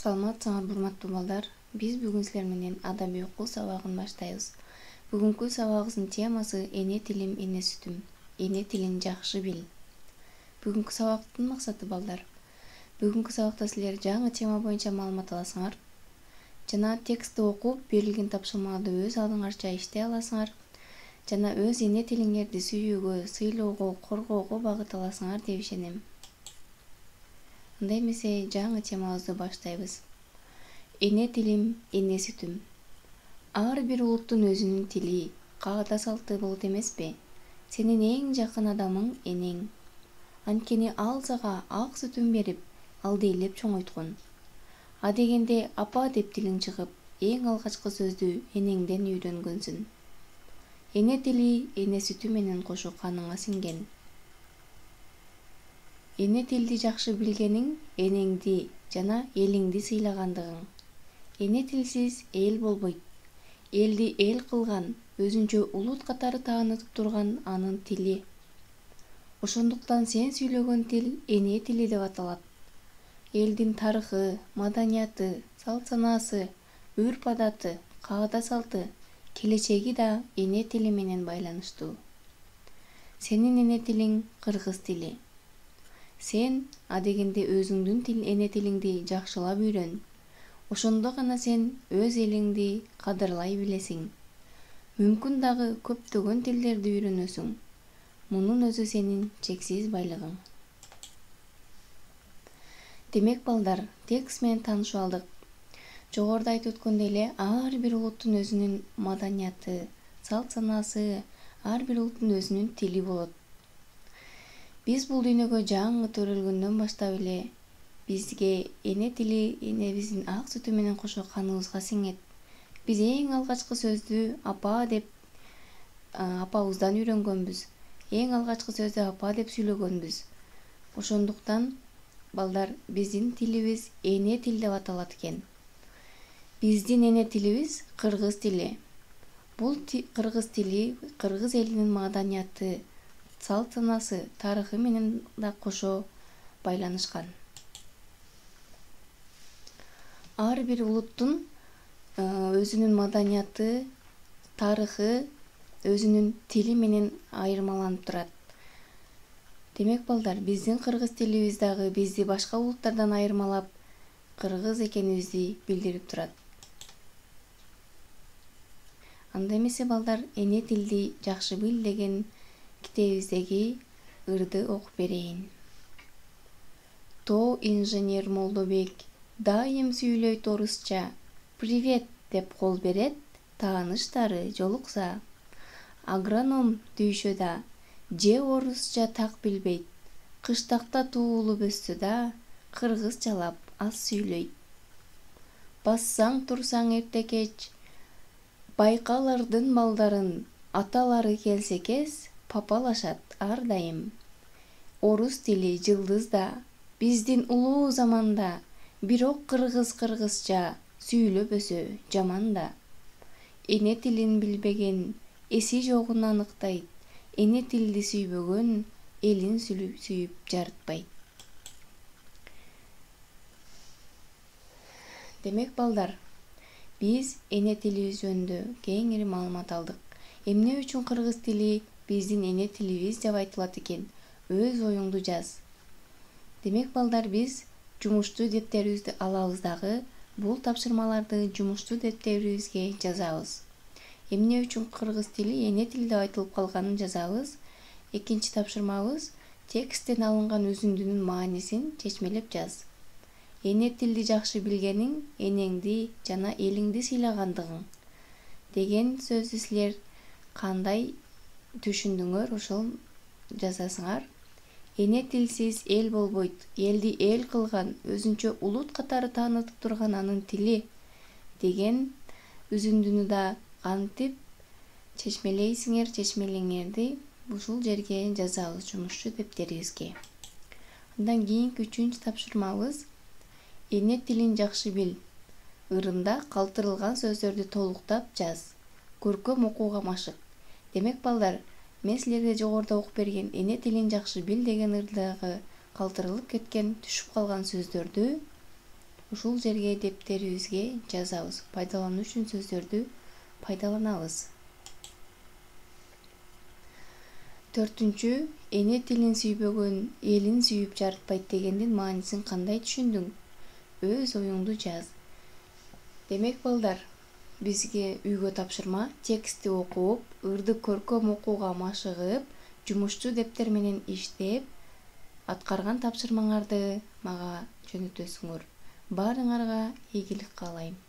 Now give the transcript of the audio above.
Саламатсыңар урматтуу балдар. Биз бүгүн силер менен адабий окуу сабагын баштайбыз. Бүгүнкү сабагыбыздын темасы эне тилим, эне сүтүм. Эне тилин жакшы бил. Бүгүнкү сабактын максаты балдар. Бүгүнкү сабакта силер жаңы тема боюнча маалымат аласыңар. Жана текстти окуп, берилген тапшырмаларды өз алдыңарча иштей аласыңар. Жана өз эне тилиңерди сүйүүгө, сыйлоого, коргоого багыт аласыңар деп ишенем. Андай эмесе жаңы темабызды баштайбыз. Эне тилим, эне сүтүм. Ар бир улуттун өзүнүн тили, каада салты болот эмеспи? Сенин эң жакын адамың энең. Анткени ал сага ак сүтүн берип, алды ээлеп чоңойткон. Адегенде апа деп тилиң чыгып, эң алгачкы сөздү энеңден үйрөнгөнсүң. Эне тили эне сүтү менен кошо каныңа сиңген. Эне тилди жакшы билгениң энеңди жана элиңди сыйлагандыгың. Эне тилсиз эл болбойт. Элди эл кылган, өзүнчө улут катары таанытып турган анын тили. Ошондуктан сен сүйлөгөн тил эне тили деп аталат. Элдин тарыхы, маданияты, салт-санаасы, үрп-адаты, каада салты, келечеги да эне тили менен байланыштуу. Сенин эне тилиң кыргыз тили. Сен адегенде өзүңдүн эне тилиңди жакшылап үйрөн. Ошондо гана сен өз элиңди кадырлай билесиң. Мүмкүн дагы көптөгөн тилдерди үйрөнөсүң. Мунун өзү сенин чексиз байлыгың. Демек балдар, текст менен таанышып алдык. Жогоруда айтып өткөндөй эле, ар бир улуттун өзүнүн маданияты, салт-санаасы, ар бир улуттун өзүнүн тили болот. Биз бул дүйнөгө жаңы төрөлгөндөн баштап эле бизге эне тили энебиздин ак сүтү менен кошо каныбызга сиңет. Биз эң алгачкы сөздү апа деп апабыздан үйрөнгөнбүз. Эң алгачкы сөздү апа деп сүйлөгөнбүз. Ошондуктан балдар, биздин тилибиз эне тил деп аталат экен. Биздин эне тилибиз кыргыз тили. Бул кыргыз тили кыргыз элинин маданияты, салт-санаасы, тарыхы менен да кошо байланышкан. Ар бир улуттун өзүнүн маданияты, тарыхы, өзүнүн тили менен айырмаланып турат. Демек балдар, биздин кыргыз тилибиз дагы бизди башка улуттардан айырмалап, кыргыз экенибизди билдирип турат. Анда эмесе балдар, эне тилди жакшы бил деген китебибиздеги ырды окуп берейин. То инженер Молдобек дайым сүйлөйт орусча. Привет деп кол берет, тааныштары жолукса. Агроном дүйшө да, же орусча так билбейт. Кыштакта туулуп өссө да, кыргызчалап аз сүйлөйт. Бассаң турсаң эрте кеч, байкалардын балдарын, аталары келсе кез, папалашат ар дайым. Орус тили жылдыз да, биздин улуу заманда, бирок кыргызча сүйлөп өсө жаман да. Эне тилин билбеген эси жогун аныктайт. Эне тилди сүйбөгөн элин сүйүп жарытпайт. Демек балдар, биз эне тилибиз жөнүндө кеңири маалымат алдык. Эмне үчүн кыргыз тили биздин эне тилибиз деп айтылат экен? Өз оюңду жаз. Демек балдар, биз жумуштуу дептерибизди алабыз дагы, бул тапшырмаларды жумуштуу дептерибизге жазабыз. Эмне үчүн кыргыз тили эне тил деп айтылып калганын жазабыз. Экинчи тапшырмабыз тексттен алынган үзүндүнүн маанисин чечмелеп жаз. Эне тилди жакшы билгениң энеңди жана элиңди сыйлагандыгың деген сөздү силер кандай түшүндүңөр, ошол жазасыңар. Эне тилсиз эл болбойт. Элди эл кылган, өзүнчө улут катары таанытып турган анын тили деген үзүндүнү да кантип чечмелейсиңер, чечмелеңерди ушул жерге жазабыз жумуштуу дептерибизге. Андан кийинки үчүнчү тапшырмабыз эне тилин жакшы бил. Ырында калтырылган сөздөрдү толуктап жаз. Көркөм окууга машык. Демек балдар, мен силерге жогоруда окуп берген эне тилин жакшы бил деген ырдагы калтырылып кеткен, түшүп калган сөздөрдү ушул жерге дептерибизге жазабыз. Пайдалануу үчүн сөздөрдү пайдаланабыз. 4-чү, эне тилин сүйбөгөн элин сүйүп жарытпайт дегендин маанисин кандай түшүндүң? Өз оюңду жаз. Демек балдар, бизге үйгө тапшырма текстти окуп, ырдык көркөм окууга машыгып, жумушту дептер менен иштеп, аткарган тапшырмаңарды мага жөнөтөсүңөр. Баарыңарга ийгилик каалайм.